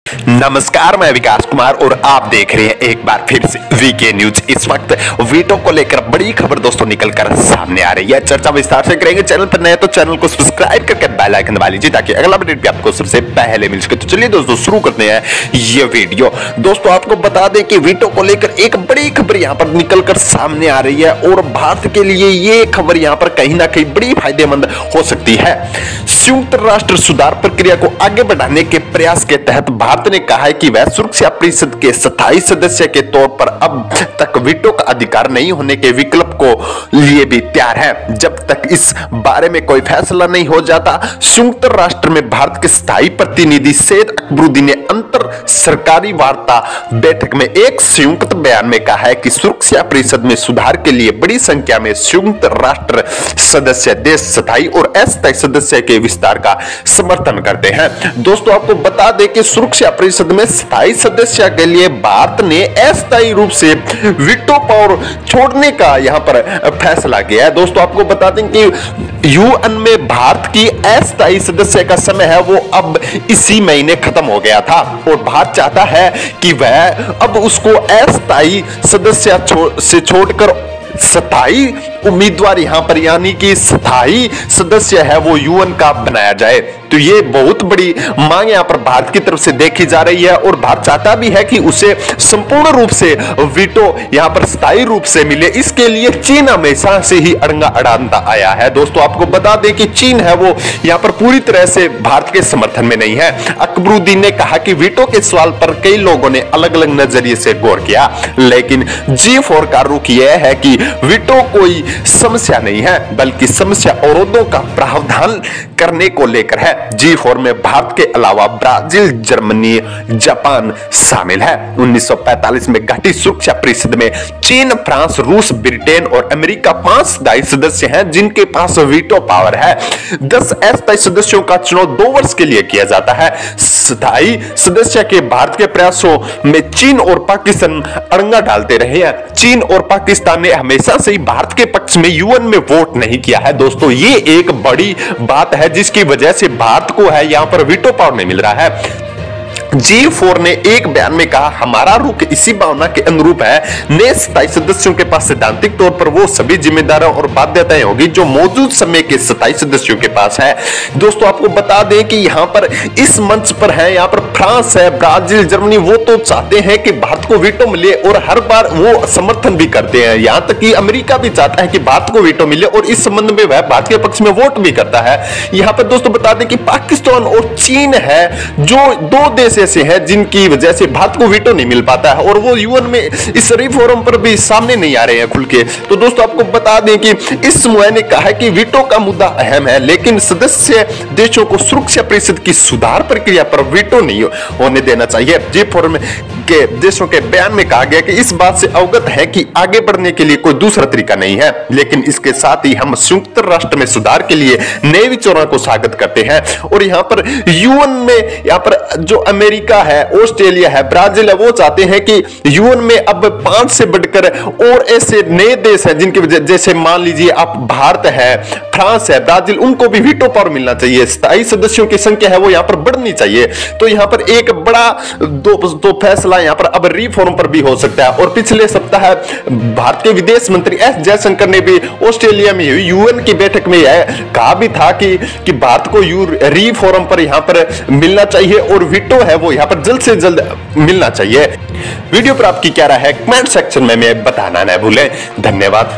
नमस्कार, मैं विकास कुमार और आप देख रहे हैं एक बार फिर से वीके न्यूज। इस वक्त वीटो को लेकर बड़ी खबर दोस्तों निकलकर सामने आ रही है। चर्चा विस्तार से करेंगे। चैनल पर नए तो चैनल को सब्सक्राइब करके बेल आइकन दबा लीजिए ताकि अगला अपडेट भी आपको सबसे पहले मिल सके। तो चलिए दोस्तों शुरू करते हैं ये वीडियो। दोस्तों आपको बता दें कि वीटो को लेकर एक बड़ी खबर यहाँ पर निकलकर सामने आ रही है और भारत के लिए ये खबर यहाँ पर कहीं ना कहीं बड़ी फायदेमंद हो सकती है। संयुक्त राष्ट्र सुधार प्रक्रिया को आगे बढ़ाने के प्रयास के तहत भारत ने कहा है कि वह सुरक्षा परिषद के स्थायी सदस्य के तौर पर अब तक वीटो का अधिकार नहीं होने के विकल्प को लिए भी तैयार है जब तक इस बारे में कोई फैसला नहीं हो जाता। संयुक्त राष्ट्र में भारत के स्थायी प्रतिनिधि सैयद अकबरुद्दीन ने अंतर सरकारी वार्ता बैठक में एक संयुक्त बयान में कहा है कि सुरक्षा परिषद में सुधार के लिए बड़ी संख्या में संयुक्त राष्ट्र सदस्य देश स्थायी और अस्थायी सदस्य के विस्तार का समर्थन करते हैं। दोस्तों आपको बता दें कि सुरक्षा परिषद में स्थायी सदस्य के लिए भारत ने अस्थायी रूप से वीटो पावर छोड़ने का यहां पर फैसला किया है। दोस्तों आपको बता दें कि यूएन में भारत की अस्थायी सदस्य का समय है वो अब इसी महीने खत्म हो गया था और भारत चाहता है कि वह अब उसको अस्थायी सदस्य से छोड़कर स्थायी उम्मीदवार यहां पर यानी कि स्थायी सदस्य है वो यूएन का बनाया जाए। तो ये बहुत बड़ी मांग यहां पर भारत की तरफ से देखी जा रही है और भारत चाहता भी है कि उसे संपूर्ण रूप से वीटो यहां पर स्थायी रूप से मिले। इसके लिए चीन हमेशा से ही अड़ंगा अड़ाता आया है। दोस्तों आपको बता दें कि चीन है वो यहां पर पूरी तरह से भारत के समर्थन में नहीं है। अकबरुद्दीन ने कहा कि वीटो के सवाल पर कई लोगों ने अलग अलग नजरिए से गौर किया, लेकिन G4 का रुख यह है कि वीटो कोई समस्या नहीं है बल्कि समस्या अवरोधों का प्रावधान करने को लेकर है। G4 में भारत के अलावा ब्राजील, जर्मनी, जापान शामिल है। 1945 में गठित सुरक्षा परिषद में चीन, फ्रांस, रूस, ब्रिटेन और अमेरिका 5 स्थायी सदस्य हैं जिनके पास वीटो पावर है। 10 अस्थायी सदस्यों का चुनाव 2 वर्ष के लिए किया जाता है। स्थायी सदस्य के भारत के प्रयासों में चीन और पाकिस्तान अड़ंगा डालते रहे हैं। चीन और पाकिस्तान ने हमेशा से ही भारत के पक्ष में यूएन में वोट नहीं किया है। दोस्तों ये एक बड़ी बात है जिसकी वजह से भारत को है यहां पर वीटो पावर नहीं मिल रहा है। G4 ने एक बयान में कहा, हमारा रुख इसी भावना के अनुरूप है। नए स्थायी सदस्यों के पास सैद्धांतिक तौर पर वो सभी जिम्मेदारियां और बाध्यताएं होगी जो मौजूद समय के स्थायी सदस्यों के पास है। दोस्तों आपको बता दें कि यहां पर इस मंच पर है, यहां पर फ्रांस है, ब्राजील, जर्मनी, वो तो चाहते हैं कि भारत को वीटो मिले और हर बार वो समर्थन भी करते हैं। यहां तक कि अमेरिका भी चाहता है कि भारत को वीटो मिले और इस संबंध में वह भारत के पक्ष में वोट भी करता है। यहां पर दोस्तों बता दें कि पाकिस्तान और चीन है जो 2 देश ऐसे हैं जिनकी वजह से भारत को वीटो नहीं मिल पाता है और वो यूएन में इस रिफॉर्म पर भी सामने नहीं आ रहे हैं खुल के। तो दोस्तों आपको बता दें कि इस समूह ने कहा है कि वीटो का मुद्दा अहम है लेकिन सदस्य देशों को सुरक्षा परिषद की सुधार प्रक्रिया पर वीटो नहीं होने देना चाहिए। G4 के देशों के बयान में कहा गया कि इस बात से अवगत है कि आगे बढ़ने के लिए कोई दूसरा तरीका नहीं है, लेकिन इसके साथ ही हम संयुक्त राष्ट्र में सुधार के लिए नए विचारों को स्वागत करते हैं। और यहाँ पर यूएन में यहाँ पर जो अमेरिका है, ऑस्ट्रेलिया है, ब्राजील है, वो चाहते हैं कि यूएन में अब 5 से बढ़कर और ऐसे नए देश हैं जिनकी वजह जैसे मान लीजिए आप भारत है, फ्रांस है, ब्राजील, उनको भी वीटो पावर मिलना चाहिए। स्थायी सदस्यों की संख्या है वो यहाँ पर बढ़नी चाहिए। तो यहाँ पर एक बड़ा दो फैसला यहाँ पर अब रिफॉर्म पर भी हो सकता है। और पिछले सप्ताह भारत के विदेश मंत्री एस जयशंकर ने भी ऑस्ट्रेलिया में हुई यूएन की बैठक में कहा भी था कि भारत को रिफॉर्म पर यहाँ पर मिलना चाहिए और वीटो है वो यहाँ पर जल्द से जल्द मिलना चाहिए। वीडियो पर आपकी क्या राय है कमेंट सेक्शन में बताना न भूलें। धन्यवाद।